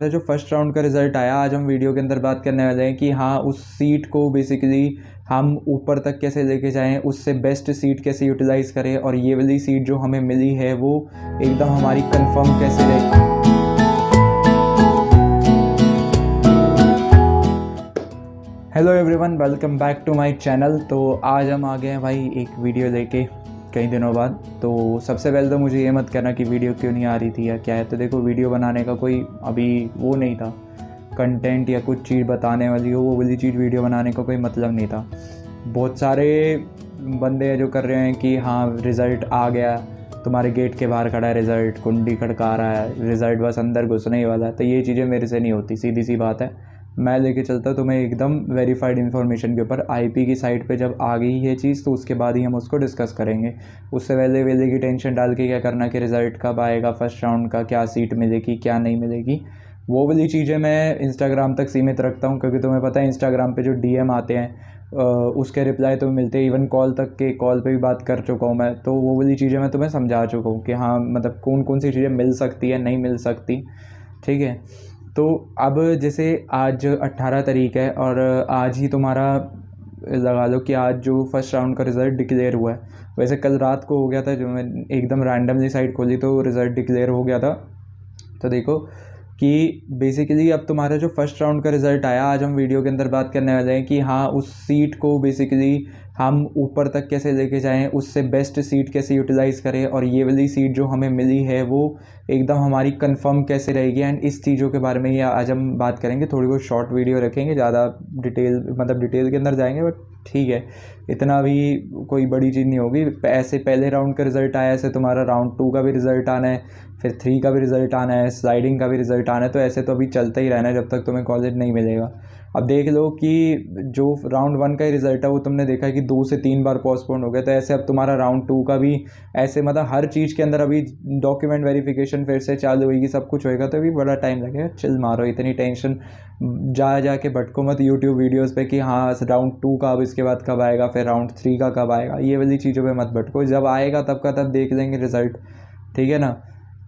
हमारा जो first round का रिज़ल्ट आया, आज हम वीडियो के अंदर बात करने वाले हैं कि हाँ, उस सीट को बेसिकली हम ऊपर तक कैसे लेके जाएं, उससे बेस्ट सीट कैसे यूटिलाइज़ करें और ये वाली सीट जो हमें मिली है वो एकदम हमारी कंफर्म कैसे रहे। Hello everyone, welcome back to my channel. तो आज हम आ गए हैं भाई एक वीडियो लेके कई दिनों बाद। तो सबसे पहले तो मुझे ये मत कहना कि वीडियो क्यों नहीं आ रही थी या क्या है। तो देखो, वीडियो बनाने का कोई अभी वो नहीं था, कंटेंट या कुछ चीज़ बताने वाली हो वो वाली चीज़ वीडियो बनाने का कोई मतलब नहीं था। बहुत सारे बंदे हैं जो कर रहे हैं कि हाँ रिज़ल्ट आ गया, तुम्हारे गेट के बाहर खड़ा है रिज़ल्ट, कुंडी खड़का रहा है, रिज़ल्ट बस अंदर घुसने ही वाला है। तो ये चीज़ें मेरे से नहीं होती, सीधी सी बात है। मैं लेके चलता तुम्हें एकदम वेरीफाइड इन्फॉर्मेशन के ऊपर। आईपी की साइट पे जब आ गई ये चीज़ तो उसके बाद ही हम उसको डिस्कस करेंगे। उससे पहले वेले की टेंशन डाल के क्या करना कि रिज़ल्ट कब आएगा, फर्स्ट राउंड का क्या सीट मिलेगी क्या नहीं मिलेगी, वो वाली चीज़ें मैं इंस्टाग्राम तक सीमित रखता हूँ। क्योंकि तुम्हें पता है इंस्टाग्राम पे जो डीएम आते हैं उसके रिप्लाई तो मिलते हैं, इवन कॉल तक के, कॉल पे भी बात कर चुका हूँ मैं। तो वो वाली चीज़ें मैं तुम्हें समझा चुका हूँ कि हाँ मतलब कौन कौन सी चीज़ें मिल सकती है नहीं मिल सकती, ठीक है। तो अब जैसे आज 18 तारीख है और आज ही तुम्हारा लगा लो कि आज जो फर्स्ट राउंड का रिज़ल्ट डिक्लेयर हुआ है। वैसे कल रात को हो गया था, जो मैं एकदम रैंडमली साइट खोली तो रिज़ल्ट डिक्लेयर हो गया था। तो देखो कि बेसिकली अब तुम्हारा जो फर्स्ट राउंड का रिज़ल्ट आया, आज हम वीडियो के अंदर बात करने वाले हैं कि हाँ उस सीट को बेसिकली हम ऊपर तक कैसे लेके जाएं, उससे बेस्ट सीट कैसे यूटिलाइज़ करें और ये वाली सीट जो हमें मिली है वो एकदम हमारी कंफर्म कैसे रहेगी। एंड इस चीज़ों के बारे में ही आज हम बात करेंगे। थोड़ी बहुत शॉर्ट वीडियो रखेंगे, ज़्यादा डिटेल के अंदर जाएंगे, बट ठीक है, इतना भी कोई बड़ी चीज़ नहीं होगी। ऐसे पहले राउंड का रिज़ल्ट आया, ऐसे तुम्हारा राउंड 2 का भी रिज़ल्ट आना है, फिर 3 का भी रिज़ल्ट आना है, स्लाइडिंग का भी रिज़ल्ट आना है। तो ऐसे तो अभी चलता ही रहना है जब तक तुम्हें कॉलेज नहीं मिलेगा। अब देख लो कि जो राउंड 1 का ही रिज़ल्ट है वो तुमने देखा है कि 2 से 3 बार पोस्टपोन हो गया। तो ऐसे अब तुम्हारा राउंड 2 का भी ऐसे मतलब हर चीज़ के अंदर अभी डॉक्यूमेंट वेरिफिकेशन फिर से चालू होगी, सब कुछ होएगा। तो अभी बड़ा टाइम लगेगा। चिल मारो, इतनी टेंशन जा के भटको मत यूट्यूब वीडियोज़ पे कि हाँ राउंड 2 का अब इसके बाद कब आएगा, फिर राउंड 3 का कब आएगा, ये वाली चीज़ों पर मत भटको। जब आएगा तब का तब देख लेंगे रिज़ल्ट, ठीक है ना।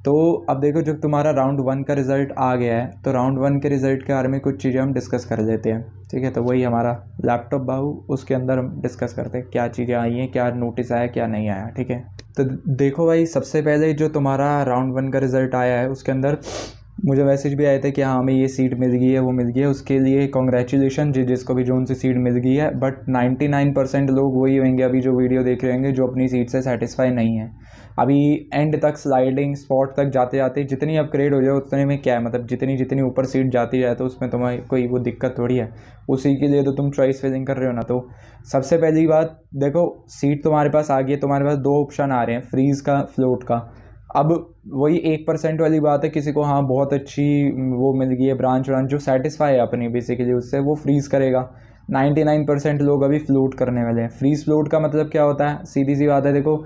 तो अब देखो, जब तुम्हारा राउंड 1 का रिज़ल्ट आ गया है तो राउंड 1 के रिज़ल्ट के बारे में कुछ चीज़ें हम डिस्कस कर लेते हैं, ठीक है। तो वही हमारा लैपटॉप बाहू, उसके अंदर हम डिस्कस करते हैं क्या चीज़ें आई हैं, क्या नोटिस आया क्या नहीं आया, ठीक है। तो देखो भाई, सबसे पहले जो तुम्हारा राउंड 1 का रिज़ल्ट आया है उसके अंदर मुझे मैसेज भी आए थे कि हाँ हमें ये सीट मिल गई है, वो मिल गई है, उसके लिए कॉन्ग्रेचुलेशन जिसको भी जोन सी सीट मिल गई है। बट 99% लोग वही होंगे अभी जो वीडियो देख रहे होंगे जो अपनी सीट से सेटिस्फाई नहीं है। अभी एंड तक स्लाइडिंग स्पॉट तक जाते जाते जितनी अपग्रेड हो जाए उतने में क्या है, मतलब जितनी जितनी ऊपर सीट जाती जाए तो उसमें तुम्हें कोई वो दिक्कत थोड़ी है। उसी के लिए तो तुम चॉइस फिलिंग कर रहे हो ना। तो सबसे पहली बात देखो, सीट तुम्हारे पास आ गई है, तुम्हारे पास 2 ऑप्शन आ रहे हैं, फ्रीज़ का, फ्लोट का। अब वही 1% वाली बात है, किसी को हाँ बहुत अच्छी वो मिल गई है ब्रांच जो सेटिस्फाई है अपनी बेसिकली उससे, वो फ्रीज़ करेगा। 99% लोग अभी फ्लोट करने वाले हैं। फ्रीज़ फ्लोट का मतलब क्या होता है, सीधी सी बात है। देखो,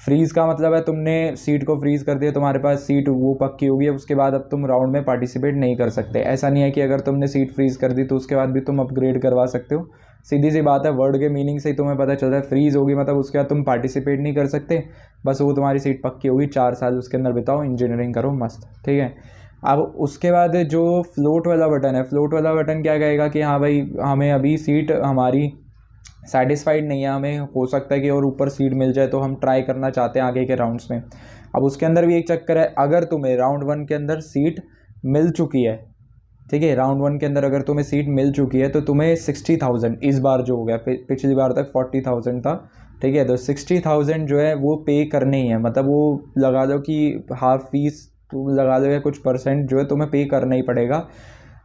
फ्रीज़ का मतलब है तुमने सीट को फ्रीज़ कर दिया, तुम्हारे पास सीट वो पक्की होगी, अब उसके बाद अब तुम राउंड में पार्टिसिपेट नहीं कर सकते। ऐसा नहीं है कि अगर तुमने सीट फ्रीज़ कर दी तो उसके बाद भी तुम अपग्रेड करवा सकते हो। सीधी सी बात है, वर्ड के मीनिंग से ही तुम्हें पता चल रहा है। फ्रीज़ होगी मतलब उसके बाद तुम पार्टिसिपेट नहीं कर सकते, बस वो तुम्हारी सीट पक्की होगी। 4 साल उसके अंदर बिताओ, इंजीनियरिंग करो मस्त, ठीक है। अब उसके बाद जो फ्लोट वाला बटन है, फ्लोट वाला बटन क्या कहेगा कि हाँ भाई हमें अभी सीट हमारी सेटिस्फाइड नहीं है, हमें हो सकता है कि और ऊपर सीट मिल जाए, तो हम ट्राई करना चाहते हैं आगे के राउंड्स में। अब उसके अंदर भी एक चक्कर है, अगर तुम्हें राउंड 1 के अंदर सीट मिल चुकी है, ठीक है, राउंड 1 के अंदर अगर तुम्हें सीट मिल चुकी है तो तुम्हें 60,000 इस बार जो हो गया, पिछली बार तक 40,000 था, ठीक है। तो 60,000 जो है वो पे करने ही है, मतलब वो लगा लो कि हाफ फीस लगा लो या कुछ परसेंट जो है तुम्हें पे करना ही पड़ेगा।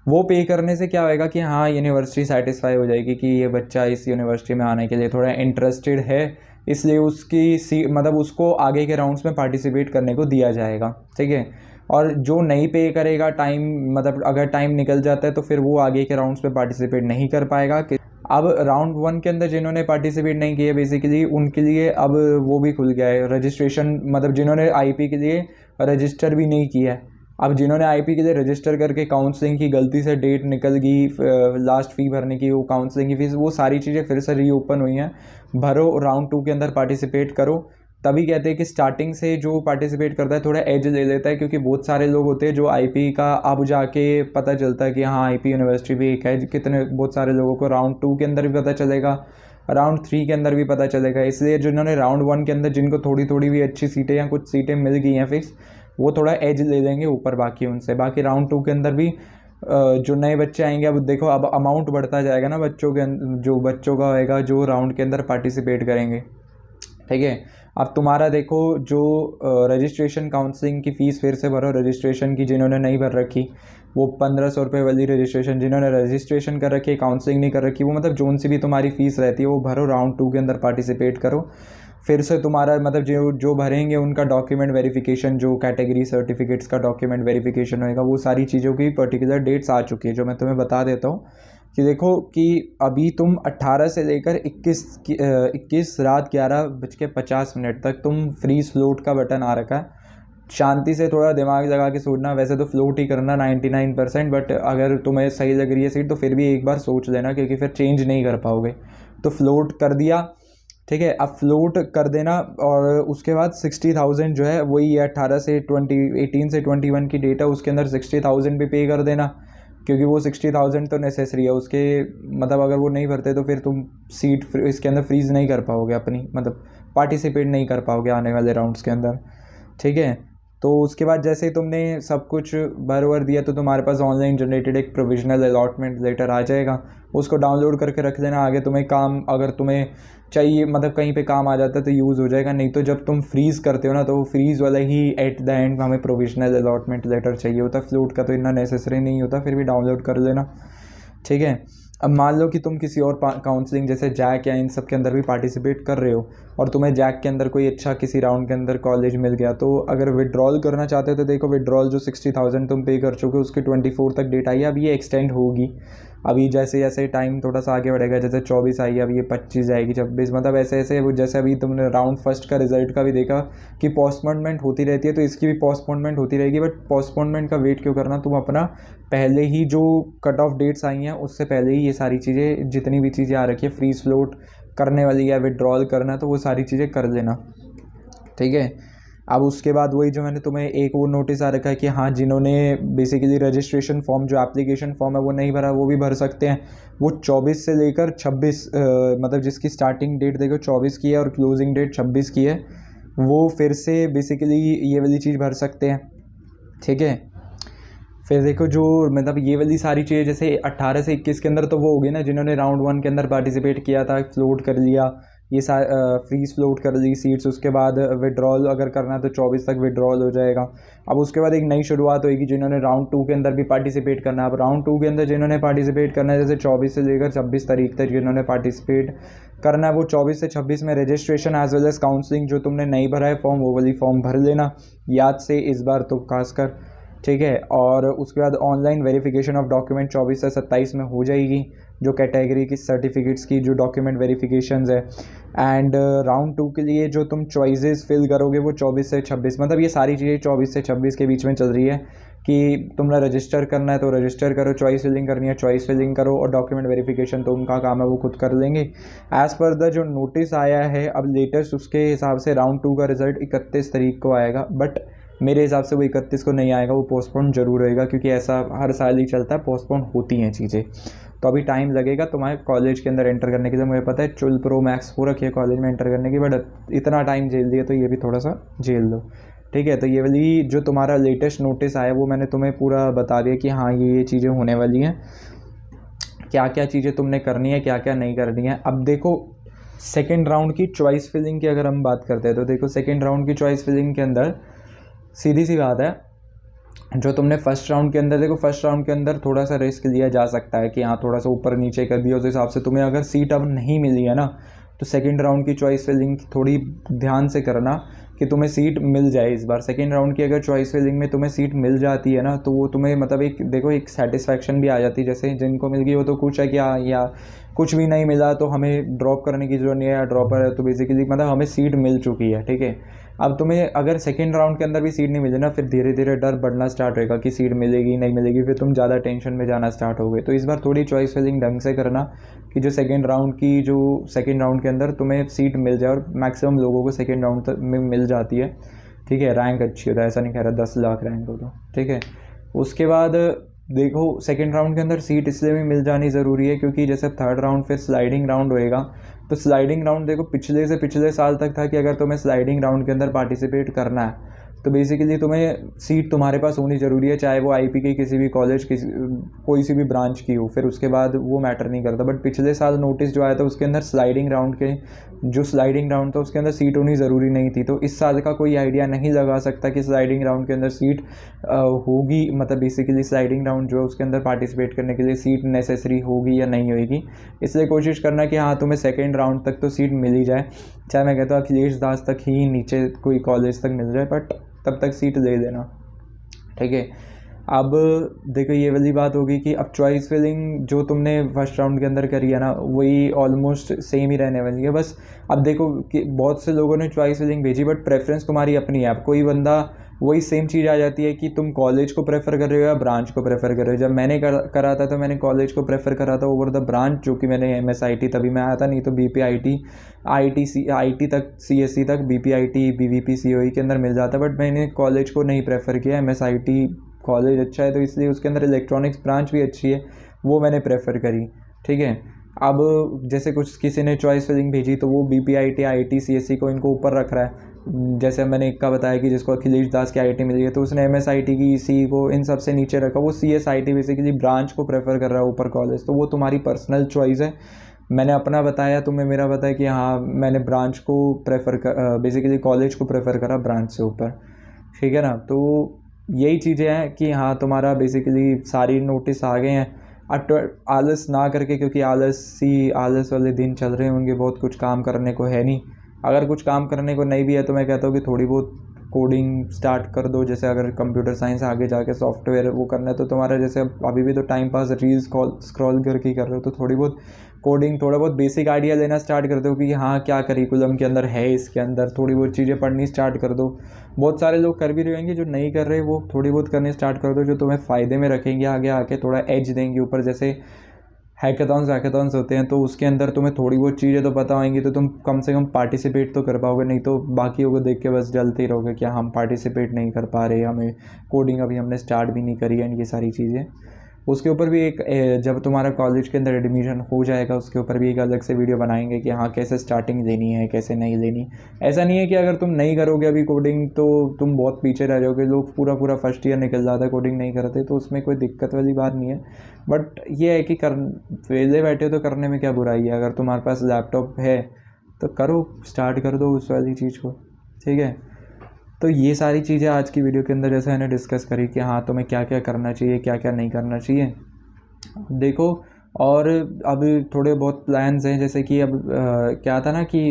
वो पे करने से क्या होएगा कि हाँ यूनिवर्सिटी सेटिस्फाई हो जाएगी कि ये बच्चा इस यूनिवर्सिटी में आने के लिए थोड़ा इंटरेस्टेड है, इसलिए उसकी मतलब उसको आगे के राउंड्स में पार्टिसिपेट करने को दिया जाएगा, ठीक है। और जो नहीं पे करेगा टाइम, मतलब अगर टाइम निकल जाता है तो फिर वो आगे के राउंड्स में पार्टिसिपेट नहीं कर पाएगा। अब राउंड 1 के अंदर जिन्होंने पार्टिसिपेट नहीं किया बेसिकली उनके लिए अब वो भी खुल गया है रजिस्ट्रेशन, मतलब जिन्होंने आईपी के लिए रजिस्टर भी नहीं किया है। अब जिन्होंने आईपी के लिए रजिस्टर करके काउंसलिंग की गलती से डेट निकल गई, लास्ट फ़ी भरने की, वो काउंसलिंग की फ़ीस, वो सारी चीज़ें फिर से रीओपन हुई हैं। भरो, राउंड 2 के अंदर पार्टिसिपेट करो, तभी कहते हैं कि स्टार्टिंग से जो पार्टिसिपेट करता है थोड़ा एज ले लेता है, क्योंकि बहुत सारे लोग होते हैं जो आईपी का अब जाके पता चलता है कि हाँ आईपी यूनिवर्सिटी भी एक है, कितने बहुत सारे लोगों को राउंड 2 के अंदर भी पता चलेगा, राउंड 3 के अंदर भी पता चलेगा। इसलिए जिन्होंने राउंड 1 के अंदर जिनको थोड़ी थोड़ी भी अच्छी सीटें या कुछ सीटें मिल गई हैं फिक्स, वो थोड़ा एज ले लेंगे ऊपर बाकी उनसे। बाकी राउंड 2 के अंदर भी जो नए बच्चे आएंगे, अब देखो अब अमाउंट बढ़ता जाएगा ना बच्चों के, जो बच्चों का होएगा जो राउंड के अंदर पार्टिसिपेट करेंगे, ठीक है। अब तुम्हारा देखो जो रजिस्ट्रेशन काउंसलिंग की फ़ीस फिर से भरो, रजिस्ट्रेशन की जिन्होंने नहीं भर रखी वो 1500 रुपये वाली रजिस्ट्रेशन, जिन्होंने रजिस्ट्रेशन कर रखी है काउंसलिंग नहीं कर रखी, वो मतलब जोन सी भी तुम्हारी फ़ीस रहती है वो भरो, राउंड 2 के अंदर पार्टिसिपेट करो। फिर से तुम्हारा मतलब जो भरेंगे उनका डॉक्यूमेंट वेरिफिकेशन, जो कैटेगरी सर्टिफिकेट्स का डॉक्यूमेंट वेरिफिकेशन होएगा, वो सारी चीज़ों की पर्टिकुलर डेट्स आ चुकी है जो मैं तुम्हें बता देता हूँ। कि देखो कि अभी तुम 18 से लेकर 21 रात 11:50 तक तुम फ्री फ्लोट का बटन आ रखा है। शांति से थोड़ा दिमाग लगा के सोचना, वैसे तो फ्लोट ही करना 99%, बट अगर तुम्हें सही लग रही है सीट तो फिर भी एक बार सोच लेना, क्योंकि फिर चेंज नहीं कर पाओगे। तो फ्लोट कर दिया, ठीक है। अब फ्लोट कर देना और उसके बाद 60,000 जो है वही 18 से 21 की डेट है, उसके अंदर 60,000 भी पे कर देना, क्योंकि वो 60,000 तो नेसेसरी है उसके, मतलब अगर वो नहीं भरते तो फिर तुम सीट इसके अंदर फ्रीज़ नहीं कर पाओगे अपनी, मतलब पार्टिसिपेट नहीं कर पाओगे आने वाले राउंड्स के अंदर, ठीक है। तो उसके बाद जैसे ही तुमने सब कुछ भर वर दिया तो तुम्हारे पास ऑनलाइन जनरेटेड एक प्रोविजनल अलॉटमेंट लेटर आ जाएगा, उसको डाउनलोड करके रख लेना। आगे तुम्हें काम अगर तुम्हें चाहिए, मतलब कहीं पे काम आ जाता है तो यूज़ हो जाएगा, नहीं तो जब तुम फ्रीज़ करते हो ना तो वो फ्रीज़ वाला ही एट द एंड हमें प्रोविजनल अलॉटमेंट लेटर चाहिए होता है। फ्लोट का तो इतना नेसेसरी नहीं होता, फिर भी डाउनलोड कर लेना, ठीक है। अब मान लो कि तुम किसी और काउंसलिंग जैसे जैक या इन सब के अंदर भी पार्टिसिपेट कर रहे हो और तुम्हें जैक के अंदर कोई अच्छा किसी राउंड के अंदर कॉलेज मिल गया, तो अगर विड्रॉल करना चाहते हो तो देखो विड्रॉल जो 60,000 तुम पे कर चुके हो उसकी 24 तक डेट आई है, अब ये एक्सटेंड होगी। अभी जैसे जैसे टाइम थोड़ा सा आगे बढ़ेगा, जैसे 24 आई है अब ये 25 जाएगी, 26, मतलब ऐसे ऐसे वो जैसे अभी तुमने राउंड फर्स्ट का रिजल्ट का भी देखा कि पोस्टपोनमेंट होती रहती है, तो इसकी भी पोस्टपोनमेंट होती रहेगी। बट पोस्टपोनमेंट का वेट क्यों करना, तुम अपना पहले ही जो कट ऑफ डेट्स आई हैं उससे पहले ही ये सारी चीज़ें, जितनी भी चीज़ें आ रखी है फ्रीज फ्लोट करने वाली या विड्रॉल करना, तो वो सारी चीज़ें कर लेना, ठीक है। अब उसके बाद वही जो मैंने तुम्हें एक वो नोटिस आ रखा है कि हाँ जिन्होंने बेसिकली रजिस्ट्रेशन फॉर्म जो एप्लीकेशन फॉर्म है वो नहीं भरा वो भी भर सकते हैं। वो 24 से लेकर 26 मतलब जिसकी स्टार्टिंग डेट देखो 24 की है और क्लोजिंग डेट 26 की है, वो फिर से बेसिकली ये वाली चीज़ भर सकते हैं, ठीक है। फिर देखो जो मतलब ये वाली सारी चीज़ें जैसे 18 से 21 के अंदर तो वो हो गई ना जिन्होंने राउंड 1 के अंदर पार्टिसिपेट किया था, फ्लोट कर लिया, ये फ्रीज फ्लोट कर ली सीट्स। उसके बाद विड्रॉल अगर करना है तो 24 तक विड्रॉल हो जाएगा। अब उसके बाद एक नई शुरुआत होगी जिन्होंने राउंड 2 के अंदर भी पार्टिसिपेट करना है। अब राउंड 2 के अंदर जिन्होंने पार्टिसिपेट करना है, जैसे 24 से लेकर 26 तारीख तक जिन्होंने पार्टिसिपेट करना है, वो 24 से 26 में registration as well as counselling जो तुमने नहीं भरा है फॉर्म वो वाली फॉर्म भर लेना याद से इस बार तो खासकर, ठीक है। और उसके बाद ऑनलाइन वेरिफिकेशन ऑफ डॉक्यूमेंट 24 से 27 में हो जाएगी, जो कैटेगरी की सर्टिफिकेट्स की जो डॉक्यूमेंट वेरिफिकेशंस है। एंड राउंड 2 के लिए जो तुम चॉइसेस फिल करोगे वो 24 से 26, मतलब ये सारी चीज़ें 24 से 26 के बीच में चल रही है कि तुमने रजिस्टर करना है तो रजिस्टर करो, चॉइस फिलिंग करनी है चॉइस फिलिंग करो, और डॉक्यूमेंट वेरिफिकेशन तो उनका काम है वो खुद कर लेंगे। एज़ पर द जो नोटिस आया है अब लेटेस्ट उसके हिसाब से राउंड 2 का रिजल्ट 31 तारीख को आएगा, बट मेरे हिसाब से वो 31 को नहीं आएगा, वो पोस्टपोन जरूर होएगा, क्योंकि ऐसा हर साल ही चलता है, पोस्टपोन होती हैं चीज़ें। तो अभी टाइम लगेगा तुम्हारे कॉलेज के अंदर एंटर करने के लिए। मुझे पता है चुल प्रो मैक्स हो रखी है कॉलेज में एंटर करने की, बट इतना टाइम झेल दिया तो ये भी थोड़ा सा झेल लो, ठीक है। तो ये वाली जो तुम्हारा लेटेस्ट नोटिस आया वो मैंने तुम्हें पूरा बता दिया कि हाँ ये चीज़ें होने वाली हैं, क्या क्या चीज़ें तुमने करनी है क्या क्या नहीं करनी है। अब देखो सेकेंड राउंड की चॉइस फिलिंग की अगर हम बात करते हैं तो देखो सेकेंड राउंड की चॉइस फिलिंग के अंदर सीधी सी बात है, जो तुमने फर्स्ट राउंड के अंदर देखो फर्स्ट राउंड के अंदर थोड़ा सा रिस्क लिया जा सकता है कि हाँ थोड़ा सा ऊपर नीचे कर दिया, उस हिसाब से तुम्हें अगर सीट अब नहीं मिली है ना तो सेकंड राउंड की चॉइस फिलिंग थोड़ी ध्यान से करना कि तुम्हें सीट मिल जाए इस बार। सेकंड राउंड की अगर चॉइस फिलिंग में तुम्हें सीट मिल जाती है ना तो वो तुम्हें मतलब एक देखो एक सेटिस्फैक्शन भी आ जाती है, जैसे जिनको मिल गई वो तो खुश है कि हाँ या कुछ भी नहीं मिला तो हमें ड्रॉप करने की जरूरत नहीं है, या ड्रॉपर है तो बेसिकली मतलब हमें सीट मिल चुकी है, ठीक है। अब तुम्हें अगर सेकेंड राउंड के अंदर भी सीट नहीं मिली ना, फिर धीरे धीरे डर बढ़ना स्टार्ट होगा कि सीट मिलेगी नहीं मिलेगी, फिर तुम ज़्यादा टेंशन में जाना स्टार्ट हो गए। तो इस बार थोड़ी चॉइस फिलिंग ढंग से करना कि जो सेकेंड राउंड के अंदर तुम्हें सीट मिल जाए, और मैक्सिमम लोगों को सेकेंड राउंड तक में मिल जाती है, ठीक है। रैंक अच्छी होता है, ऐसा नहीं कह रहा 10 लाख रैंक हो तो, ठीक है। उसके बाद देखो सेकेंड राउंड के अंदर सीट इसलिए भी मिल जानी ज़रूरी है क्योंकि जैसे थर्ड राउंड फिर स्लाइडिंग राउंड होएगा। तो स्लाइडिंग राउंड देखो पिछले से पिछले साल तक था कि अगर तुम्हें स्लाइडिंग राउंड के अंदर पार्टिसिपेट करना है तो बेसिकली तुम्हें सीट तुम्हारे पास होनी ज़रूरी है, चाहे वो आईपी के किसी भी कॉलेज कोई सी भी ब्रांच की हो, फिर उसके बाद वो मैटर नहीं करता। बट पिछले साल नोटिस जो आया था उसके अंदर स्लाइडिंग राउंड था उसके अंदर सीट होनी ज़रूरी नहीं थी। तो इस साल का कोई आइडिया नहीं लगा सकता कि स्लाइडिंग राउंड के अंदर सीट होगी, मतलब बेसिकली स्लाइडिंग राउंड जो है उसके अंदर पार्टिसिपेट करने के लिए सीट नेसेसरी होगी या नहीं होगी। इसलिए कोशिश करना कि हाँ तुम्हें सेकेंड राउंड तक तो सीट मिल ही जाए, चाहे मैं कहता हूँ अखिलेश दास तक ही नीचे कोई कॉलेज तक मिल जाए, बट तब तक सीट ले लेना, ठीक है। अब देखो ये वाली बात होगी कि अब चॉइस फिलिंग जो तुमने फर्स्ट राउंड के अंदर करी है ना वही ऑलमोस्ट सेम ही रहने वाली है। बस अब देखो कि बहुत से लोगों ने चॉइस फिलिंग भेजी, बट प्रेफरेंस तुम्हारी अपनी है। अब कोई बंदा वही सेम चीज़ आ जाती है कि तुम कॉलेज को प्रेफर कर रहे हो या ब्रांच को प्रेफर कर रहे हो। जब मैंने करा था तो मैंने कॉलेज को प्रेफर करा था ओवर द ब्रांच, जो कि मैंने MSIT तभी मैं आया था, नहीं तो BPIT IT तक CSE तक BPIT BVP COE के अंदर मिल जाता। बट मैंने कॉलेज को नहीं प्रेफर किया। MSIT कॉलेज अच्छा है तो इसलिए उसके अंदर इलेक्ट्रॉनिक्स ब्रांच भी अच्छी है, वो मैंने प्रेफर करी, ठीक है। अब जैसे कुछ किसी ने चॉइस फिलिंग भेजी तो वो BPIT IT CSE को इनको ऊपर रख रहा है। जैसे मैंने एक का बताया कि जिसको अखिलेश दास की IT मिली है तो उसने MSIT की CE को इन सबसे नीचे रखा, वो CSIT बेसिकली ब्रांच को प्रेफर कर रहा है ऊपर कॉलेज। तो वो तुम्हारी पर्सनल चॉइस है। मैंने अपना बताया, तुम्हें मेरा बताया कि हाँ मैंने ब्रांच को प्रेफर कर बेसिकली कॉलेज को प्रेफर करा ब्रांच से ऊपर, ठीक है ना। तो यही चीज़ें हैं कि हाँ तुम्हारा बेसिकली सारी नोटिस आ गए हैं। आलस ना करके, क्योंकि आलस वाले दिन चल रहे होंगे, बहुत कुछ काम करने को है नहीं। अगर कुछ काम करने को नहीं भी है तो मैं कहता हूँ कि थोड़ी बहुत कोडिंग स्टार्ट कर दो। जैसे अगर कंप्यूटर साइंस आगे जाके सॉफ्टवेयर वो करना है तो तुम्हारा जैसे अभी भी तो टाइम पास रील्स स्क्रॉल करके ही कर रहे हो, तो थोड़ी बहुत कोडिंग, थोड़ा बहुत बेसिक आइडिया लेना स्टार्ट कर दो कि हाँ क्या करिकुलम के अंदर है, इसके अंदर थोड़ी बहुत चीज़ें पढ़नी स्टार्ट कर दो। बहुत सारे लोग कर भी रहेंगे, जो नहीं कर रहे वो थोड़ी बहुत करनी स्टार्ट कर दो, जो तुम्हें फ़ायदे में रखेंगे, आगे आके थोड़ा एज देंगे ऊपर। जैसे हैकाथॉन्स होते हैं तो उसके अंदर तुम्हें थोड़ी बहुत चीज़ें तो पता होंगी, तो तुम कम से कम पार्टिसिपेट तो कर पाओगे। नहीं तो बाकियों को देख के बस जलते ही रहोगे कि हम पार्टिसिपेट नहीं कर पा रहे, हमें कोडिंग अभी हमने स्टार्ट भी नहीं करी है, ये सारी चीज़ें। उसके ऊपर भी एक जब तुम्हारा कॉलेज के अंदर एडमिशन हो जाएगा उसके ऊपर भी एक अलग से वीडियो बनाएंगे कि हाँ कैसे स्टार्टिंग लेनी है, कैसे नहीं लेनी। ऐसा नहीं है कि अगर तुम नहीं करोगे अभी कोडिंग तो तुम बहुत पीछे रह जाओगे। लोग पूरा फर्स्ट ईयर निकल जाता है कोडिंग नहीं करते, तो उसमें कोई दिक्कत वाली बात नहीं है। बट ये है कि वेले बैठे हो तो करने में क्या बुराई है। अगर तुम्हारे पास लैपटॉप है तो करो, स्टार्ट कर दो उस वाली चीज़ को, ठीक है। तो ये सारी चीज़ें आज की वीडियो के अंदर जैसे मैंने डिस्कस करी कि हाँ तुम्हें क्या क्या करना चाहिए, क्या क्या नहीं करना चाहिए, देखो। और अब थोड़े बहुत प्लान्स हैं, जैसे कि अब क्या था ना कि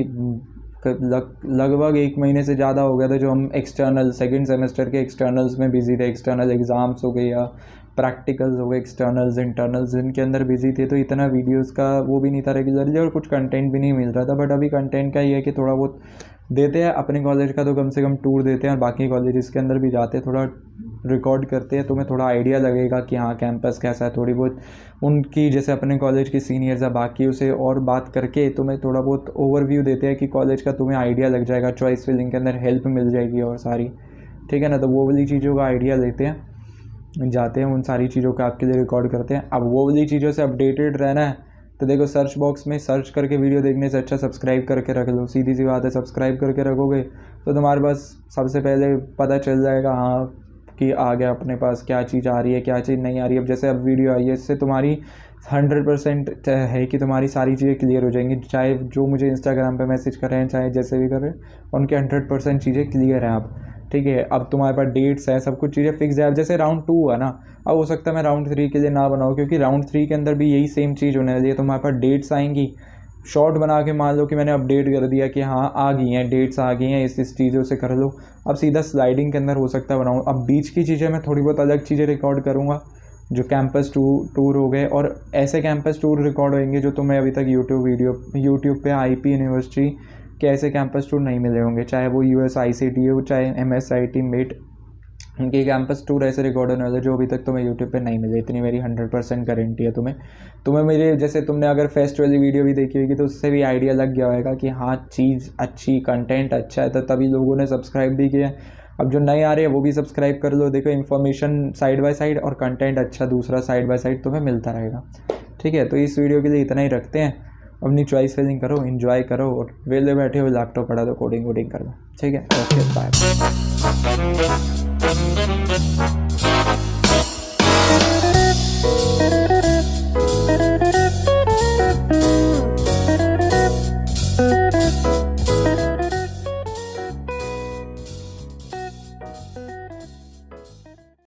लगभग 1 महीने से ज़्यादा हो गया था जो हम एक्सटर्नल सेकंड सेमेस्टर के एक्सटर्नल्स में बिज़ी थे। एक्सटर्नल एग्ज़ाम्स हो गए या प्रैक्टिकल्स हो गए, एक्सटर्नल्स इंटरनल्स जिनके अंदर बिज़ी थे, तो इतना वीडियोस का वो भी नहीं था रेगुलरली और कुछ कंटेंट भी नहीं मिल रहा था। बट अभी कंटेंट का ये है कि थोड़ा बहुत देते हैं, अपने कॉलेज का तो कम से कम टूर देते हैं और बाकी कॉलेजेस के अंदर भी जाते हैं, थोड़ा रिकॉर्ड करते हैं, तुम्हें थोड़ा आइडिया लगेगा कि हाँ कैंपस कैसा है। थोड़ी बहुत उनकी जैसे अपने कॉलेज के सीनियर्स या बाकी उसे और बात करके तुम्हें थोड़ा बहुत ओवरव्यू देते हैं कि कॉलेज का तुम्हें आइडिया लग जाएगा, चॉइस फिलिंग के अंदर हेल्प मिल जाएगी और सारी, ठीक है ना। तो वो वाली चीज़ों का आइडिया लेते हैं, जाते हैं, उन सारी चीज़ों का आपके लिए रिकॉर्ड करते हैं। अब वो वाली चीज़ों से अपडेटेड रहना है तो देखो सर्च बॉक्स में सर्च करके वीडियो देखने से अच्छा सब्सक्राइब करके रख लो। सीधी सी बात है, सब्सक्राइब करके रखोगे तो तुम्हारे पास सबसे पहले पता चल जाएगा हाँ कि आ गया अपने पास क्या चीज़ आ रही है, क्या चीज़ नहीं आ रही है। अब जैसे अब वीडियो आई है, इससे तुम्हारी 100% है कि तुम्हारी सारी चीज़ें क्लियर हो जाएंगी। चाहे जो मुझे इंस्टाग्राम पे मैसेज कर रहे हैं, चाहे जैसे भी कर रहे हैं, उनके 100% चीज़ें क्लियर हैं अब, ठीक है। अब तुम्हारे पास डेट्स है, सब कुछ चीज़ें फिक्स है। अब जैसे राउंड 2 हुआ ना, अब हो सकता है मैं राउंड 3 के लिए ना बनाऊँ, क्योंकि राउंड 3 के अंदर भी यही सेम चीज़ होने वाली है। तुम्हारे पास डेट्स आएंगी, शॉर्ट बना के मान लो कि मैंने अपडेट कर दिया कि हाँ आ गई हैं डेट्स, आ गई हैं, इस चीज़ों से कर लो। अब सीधा स्लाइडिंग के अंदर हो सकता है बनाऊँ। अब बीच की चीज़ें मैं थोड़ी बहुत अलग चीज़ें रिकॉर्ड करूँगा, जो कैंपस टूर हो गए, और ऐसे कैंपस टूर रिकॉर्ड होंगे जो तुम्हें अभी तक यूट्यूब पे IP यूनिवर्सिटी कि ऐसे कैंपस टूर नहीं मिले होंगे, चाहे वो US ICT हो, चाहे MSIT मेट, उनके कैंपस टूर ऐसे रिकॉर्ड होने वाले जो अभी तक तुम्हें यूट्यूब पे नहीं मिले। इतनी मेरी 100% गारंटी है तुम्हें मेरे जैसे तुमने अगर फेस्ट वाली वीडियो भी देखी होगी तो उससे भी आइडिया लग गया होगा कि हाँ चीज़ अच्छी, कंटेंट अच्छा है, तो तभी लोगों ने सब्सक्राइब भी किया। अब जो नए आ रहे हैं वो भी सब्सक्राइब कर लो। देखो इन्फॉर्मेशन साइड बाय साइड और कंटेंट अच्छा दूसरा साइड बाय साइड तुम्हें मिलता रहेगा। ठीक है, तो इस वीडियो के लिए इतना ही रखते हैं। अपनी चॉइस फिलिंग करो, इन्जॉय करो, और वेले बैठे हो लैपटॉप पढ़ा दो, कोडिंग वोडिंग कर दो। ठीक है, ओके बाय।